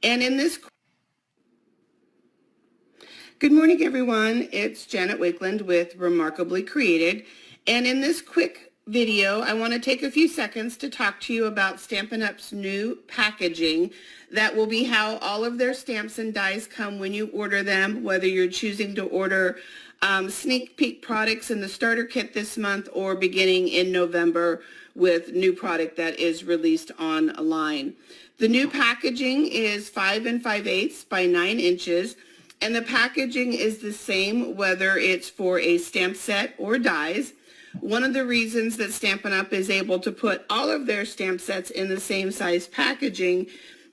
And in this, good morning everyone, it's Janet Wakeland with Remarkably Created. And in this quick video, I want to take a few seconds to talk to you about Stampin' Up's new packaging. That will be how all of their stamps and dies come when you order them, whether you're choosing to order sneak peek products in the starter kit this month or beginning in November with new product that is released online. The new packaging is 5 5/8 by 9 inches, and the packaging is the same whether it's for a stamp set or dies. One of the reasons that Stampin' Up! Is able to put all of their stamp sets in the same size packaging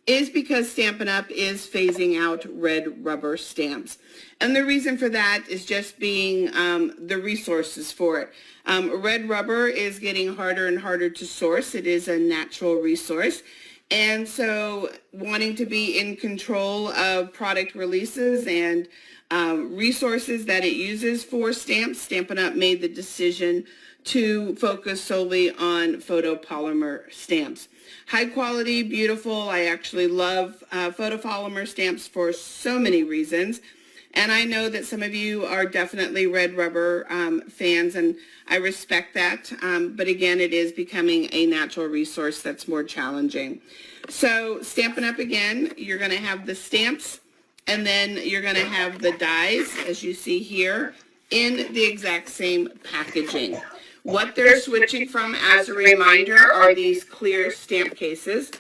is because Stampin' Up! Is phasing out red rubber stamps. And the reason for that is just being the resources for it. Red rubber is getting harder and harder to source. It is a natural resource. And so wanting to be in control of product releases and resources that it uses for stamps, Stampin' Up! Made the decision to focus solely on photopolymer stamps. High quality, beautiful. I actually love photopolymer stamps for so many reasons. And I know that some of you are definitely red rubber fans, and I respect that. But again, it is becoming a natural resource that's more challenging. So Stampin' Up! Again, you're going to have the stamps, and then you're going to have the dies, as you see here, in the exact same packaging. What they're switching from, as a reminder, are these clear stamp cases.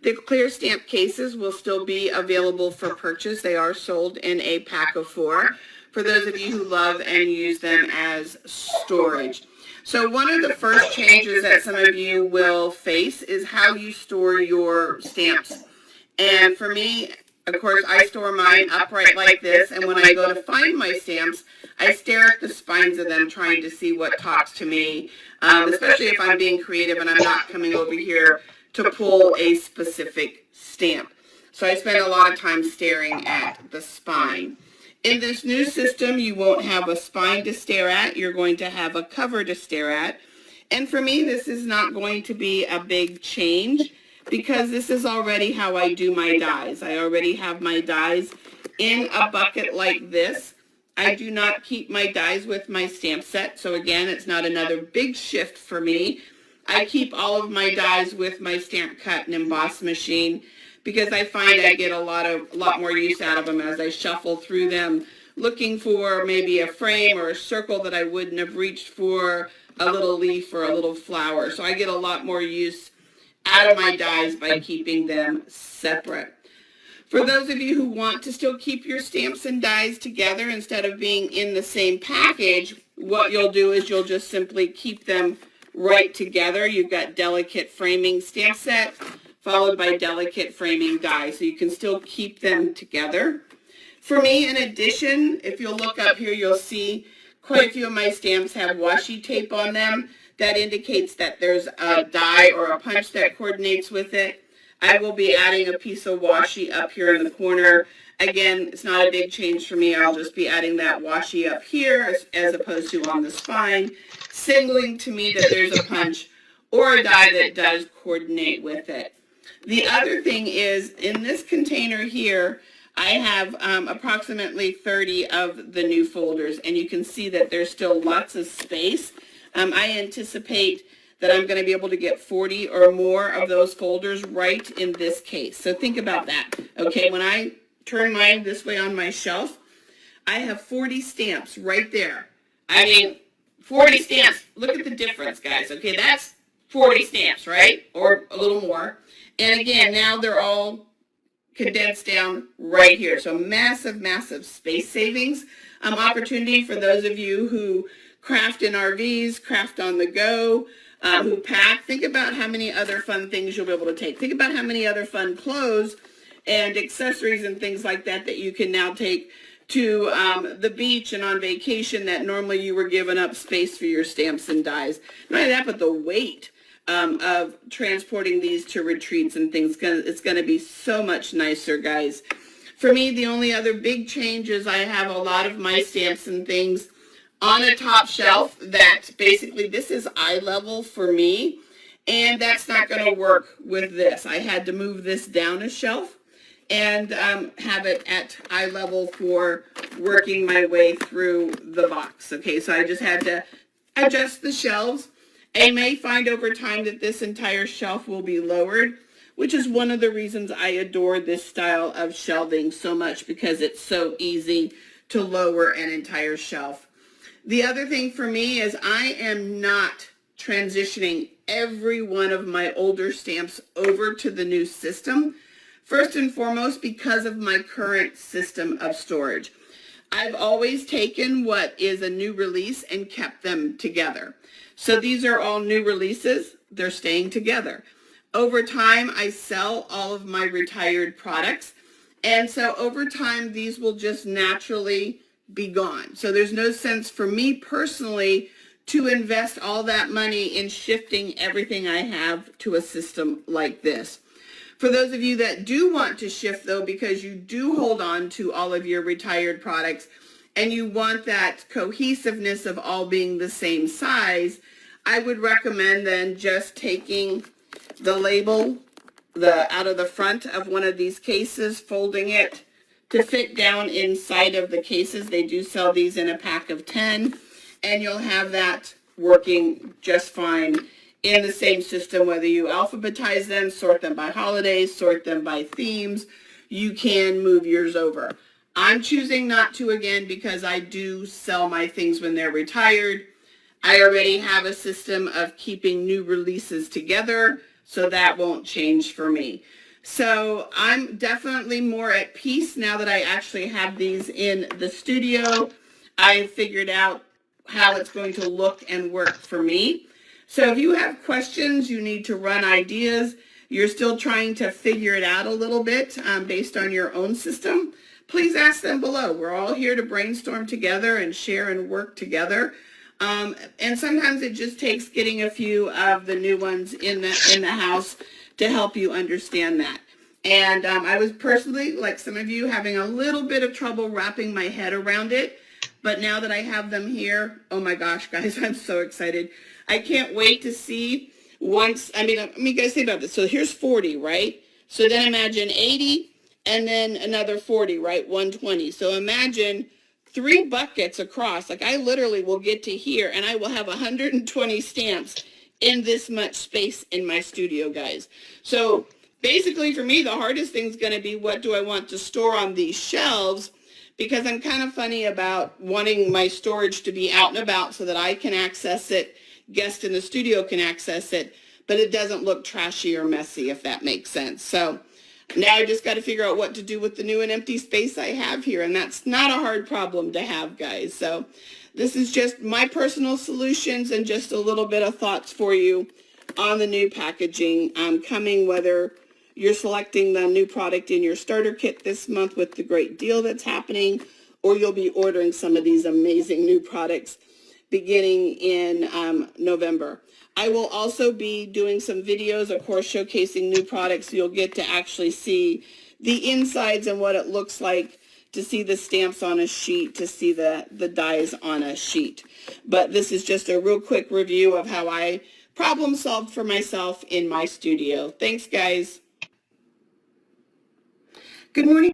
The clear stamp cases will still be available for purchase. They are sold in a pack of 4 for those of you who love and use them as storage. So one of the first changes that some of you will face is how you store your stamps. And for me, of course, I store mine upright like this, and when I go to find my stamps, I stare at the spines of them trying to see what talks to me, especially if I'm being creative and I'm not coming over here to pull a specific stamp. So I spend a lot of time staring at the spine. In this new system, you won't have a spine to stare at. You're going to have a cover to stare at. And for me, this is not going to be a big change because this is already how I do my dies. I already have my dies in a bucket like this. I do not keep my dies with my stamp set. So again, it's not another big shift for me. I keep all of my dies with my stamp cut and emboss machine because I find I get a lot more use out of them as I shuffle through them, looking for maybe a frame or a circle that I wouldn't have reached for, a little leaf or a little flower. So I get a lot more use out of my dies by keeping them separate. For those of you who want to still keep your stamps and dies together instead of being in the same package, what you'll do is you'll just simply keep them right together. You've got delicate framing stamp set followed by delicate framing die, so you can still keep them together. For me, in addition, if you'll look up here, you'll see quite a few of my stamps have washi tape on them. That indicates that there's a die or a punch that coordinates with it. I will be adding a piece of washi up here in the corner. Again, it's not a big change for me. I'll just be adding that washi up here as opposed to on the spine, signaling to me that there's a punch or a die that does coordinate with it. The other thing is, in this container here, I have approximately 30 of the new folders, and you can see that there's still lots of space. I anticipate that I'm going to be able to get 40 or more of those folders right in this case. So think about that. Okay, when I turn mine this way on my shelf, I have 40 stamps right there. I mean, 40 stamps. Look at the difference, guys. Okay, that's 40 stamps, right? Or a little more. And again, now they're all condensed down right here. So massive, massive space savings. Opportunity for those of you who craft in RVs, craft on the go, who pack. Think about how many other fun things you'll be able to take. Think about how many other fun clothes and accessories and things like that that you can now take to the beach and on vacation that normally you were giving up space for your stamps and dies. Not only that, but the weight of transporting these to retreats and things, it's going to be so much nicer, guys. For me, the only other big change is I have a lot of my stamps and things on a top shelf that basically this is eye level for me, and that's not going to work with this. I had to move this down a shelf, and have it at eye level for working my way through the box. Okay, so I just had to adjust the shelves. I may find over time that this entire shelf will be lowered, which is one of the reasons I adore this style of shelving so much, because it's so easy to lower an entire shelf. The other thing for me is I am not transitioning every one of my older stamps over to the new system. First and foremost, because of my current system of storage. I've always taken what is a new release and kept them together. So these are all new releases. They're staying together. Over time, I sell all of my retired products. And so over time, these will just naturally be gone. So there's no sense for me personally to invest all that money in shifting everything I have to a system like this. For those of you that do want to shift, though, because you do hold on to all of your retired products and you want that cohesiveness of all being the same size, I would recommend then just taking the label out of the front of one of these cases, folding it to fit down inside of the cases. They do sell these in a pack of 10, and you'll have that working just fine in the same system, whether you alphabetize them, sort them by holidays, sort them by themes. You can move yours over. I'm choosing not to, again, because I do sell my things when they're retired. I already have a system of keeping new releases together, so that won't change for me. So I'm definitely more at peace now that I actually have these in the studio. I figured out how it's going to look and work for me. So if you have questions, you need to run ideas, you're still trying to figure it out a little bit based on your own system, please ask them below. We're all here to brainstorm together and share and work together. And sometimes it just takes getting a few of the new ones in the house to help you understand that. And I was personally, like some of you, having a little bit of trouble wrapping my head around it. But now that I have them here, oh my gosh, guys, I'm so excited. I can't wait to see once, I mean, guys, think about this. So here's 40, right? So then imagine 80 and then another 40, right? 120. So imagine 3 buckets across. Like I literally will get to here and I will have 120 stamps in this much space in my studio, guys. So basically for me, the hardest thing is going to be what do I want to store on these shelves, because I'm kind of funny about wanting my storage to be out and about so that I can access it, guests in the studio can access it, but it doesn't look trashy or messy, if that makes sense. So now I just got to figure out what to do with the new and empty space I have here, and that's not a hard problem to have, guys. So this is just my personal solutions and just a little bit of thoughts for you on the new packaging coming, whether you're selecting the new product in your starter kit this month with the great deal that's happening, or you'll be ordering some of these amazing new products beginning in November. I will also be doing some videos, of course, showcasing new products. So you'll get to actually see the insides and what it looks like, to see the stamps on a sheet, to see the dies on a sheet. But this is just a real quick review of how I problem solved for myself in my studio. Thanks, guys. Good morning.